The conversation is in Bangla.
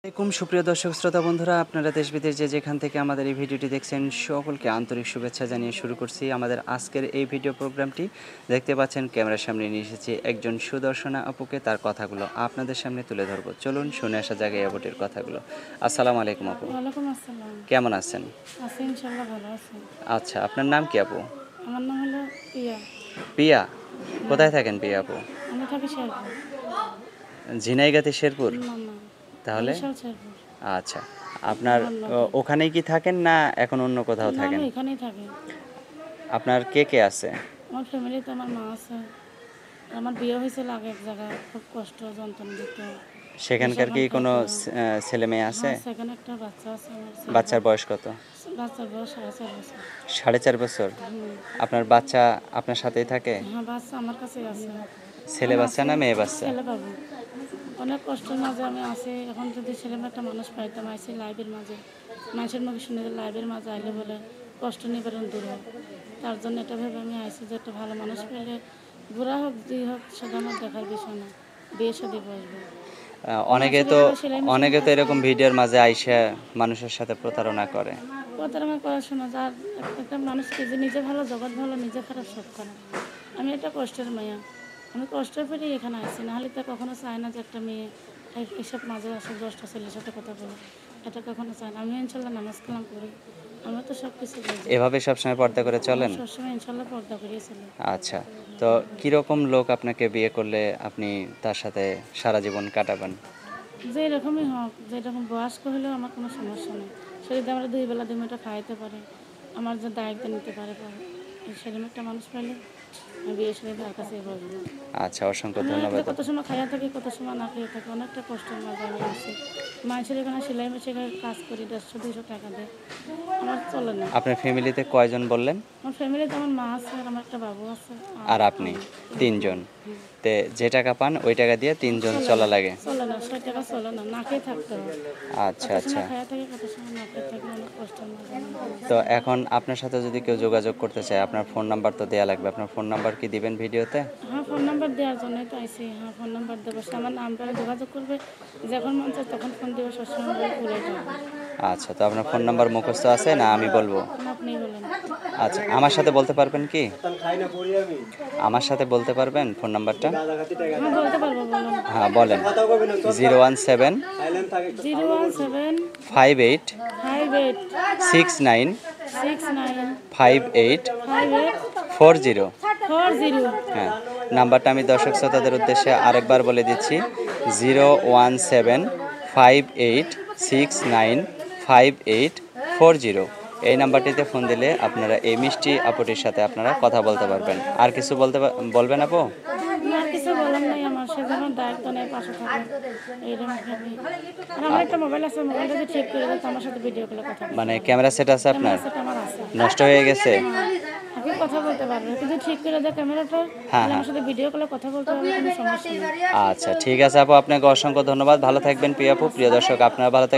সুপ্রিয় দর্শক শ্রোতা বন্ধুরা, আপনারা দেশ বিদেশ যেখান থেকে আমাদের এই ভিডিওটি দেখছেন সকলকে আন্তরিক শুভেচ্ছা জানিয়ে শুরু করছি আমাদের আজকের এই ভিডিও প্রোগ্রামটি। দেখতে পাচ্ছেন ক্যামেরার সামনে নিয়ে এসেছি একজন সুদর্শনা আপুকে, তার কথাগুলো আপনাদের সামনে তুলে ধরবো। চলুন শুনে আসা যাক এই আপুটির কথাগুলো। আসসালামু আলাইকুম আপু। ওয়ালাইকুম আসসালাম। কেমন আছেন? আছি ইনশাআল্লাহ, ভালো আছি। আচ্ছা, আপনার নাম কি আপু? আমার নাম হলো পিয়া। পিয়া? কোথায় থাকেন পিয়া আপু? আমি থাকি শেরপুর। ঝিনাইগাতি শেরপুর? না না, তাহলে বরিশাল শেরপুর। আচ্ছা, আপনার ধন্যবাদ। ওখানেই কি থাকেন না এখন অন্য কোথাও না, থাকেন? আমি এখানেই থাকি। আপনার কে কে আছে? আমার ফ্যামিলিতে আমার মা আছে। আমার বিয়ে হয়েছিল আগে এক জায়গায়, খুব কষ্ট যন্ত্রণা দিত। সেখানকার কি কোনো ছেলে মেয়ে আছে? হ্যাঁ, সেখানে একটা বাচ্চা আছে আমার ছেলে। বাচ্চার বয়স কত? বাচ্চার বয়স 4.5 বছর। 4.5 বছর? হুম। আপনার বাচ্চা আপনার সাথেই থাকে? হ্যাঁ, বাচ্চা আমার কাছেই আছে। ছেলে বাচ্চা না মেয়ে বাচ্চা? ছেলে পাবো। অনেক কষ্টের মাঝে আমি আছি। এখন যদি ছেলে একটা মানুষ পাইতাম, আইসি লাইভের মাঝে, মানুষের মুখে শুনে যে লাইভের মাঝে আইলে বলে কষ্ট নিবারণ দূর হোক। তার জন্য এটা ভেবে আমি আইসি যে একটা ভালো মানুষ পেলে, বুড়া হোক যেই হোক, সেটা আমার দেখার বিষয় না, বিয়ে সাথে বসবো। অনেকে তো এরকম ভিডিওর মাঝে আইসা মানুষের সাথে প্রতারণা করে। প্রতারণা পড়াশোনা, যার একটা মানুষকে যে নিজে ভালো, জগৎ ভালো, নিজে খারাপ সব খারাপ। আমি একটা কষ্টের মায়া, আমি কষ্টের পেটেই এখানে আসি, নাহলে তো কখনো চায় না যে একটা মেয়ে এসব মাঝে আসে 10টা ছেলের সাথে কথা বলে, এটা কখনো চায় না। আমি ইনশাল্লাহ নামাজ কালাম করি, আমি তো সব কিছু বুঝি। এভাবে সবসময় পর্দা করে চলেন? সবসময় ইনশাল্লাহ পর্দা করিয়ে চলি। আচ্ছা, তো কিরকম লোক আপনাকে বিয়ে করলে আপনি তার সাথে সারা জীবন কাটাবেন? যে এরকমই হোক, যেরকম বয়স্ক হলেও আমার কোনো সমস্যা নেই। সে যদি আমরা 2 বেলা 2 মুঠো খাইতে পারে, আমার যে দায়িত্ব নিতে পারে, সেরকম একটা মানুষ পাইলে আমি বিয়ে সাথে তার কাছে বসবো। আচ্ছা, অসংখ্য ধন্যবাদ। কত সময় খাইয়া থাকি, কত সময় না খেয়ে থাকি, অনেকটা কষ্টের মাঝে আমি আছি। মানুষের এখানে সেলাই মেশিনে কাজ করি, 150-200 টাকা দেয়, আমার চলে না। আপনার ফ্যামিলিতে কয়জন বললেন? আমার ফ্যামিলিতে আমার মা আছে, আর আমার একটা বাবু আছে, আর আপনি? 3জন। তে যে টাকা পান ওই টাকা দিয়ে 3জন চলা লাগে? চলে না, 100 টাকা চলে না, না খেয়ে থাকতে হবে। আচ্ছা কত আচ্ছা। সময় খাইয়া থাকি, কত সময় না খেয়ে থাকি, অনেক কষ্টের মাঝে আমি আছি। তো এখন আপনার সাথে যদি কেউ যোগাযোগ করতে চায়, আপনার ফোন নাম্বার তো দেয়া লাগবে। আপনার ফোন নাম্বার কি দিবেন ভিডিওতে? হ্যাঁ, ফোন নাম্বার দেওয়ার জন্যই তো আইসি। হ্যাঁ, ফোন নাম্বার দেবো, সে আমার নাম্বারে যোগাযোগ করবে, যখন মন চায় তখন ফোন দেবো, সবসময় ভুলে যাবো। আচ্ছা, তো আপনার ফোন নাম্বার মুখস্থ আছে না আমি বলবো? আপনি বলেন। আচ্ছা, আমার সাথে বলতে পারবেন কি? আমার সাথে বলতে পারবেন ফোন নাম্বারটা? হ্যাঁ, বলতে পারবো, বলুন। হ্যাঁ বলেন। 017 017 58 58 69 69 58 58 40। 40। হ্যাঁ, নাম্বারটা আমি দর্শক শ্রোতাদের উদ্দেশ্যে আরেকবার বলে দিচ্ছি। 017 58 69 58 40। এই নাম্বারটিতে ফোন দিলে আপনারা এই মিষ্টি আপুটির সাথে আপনারা কথা বলতে পারবেন। আর কিছু বলবেন আপু? না, কিছু বলার নাই আমার, সে যেমন দায়িত্ব নেই, পাশে থাকে, এইরকম ভাবে। আর আমার একটা মোবাইল আছে, মোবাইলটা যদি ঠিক করে দেয়, আমার সাথে ভিডিও কলে কথা বলতে মানে পারবে। ক্যামেরা সেট আছে আপনার? সেটা আমার আছে। নষ্ট হয়ে গেছে? আপনি কথা বলতে পারবেন, কিন্তু ঠিক করে দেয় ক্যামেরাটা, হ্যাঁ তাহলে হ্যাঁ। আমার সাথে ভিডিও কলে কথা বলতে পারবে, কোনো সমস্যা নেই। আচ্ছা, ঠিক আছে আপু, আপনাকে অসংখ্য ধন্যবাদ। ভালো থাকবেন প্রিয় আপু। প্রিয় দর্শক, আপনারা ভালো থাকবেন।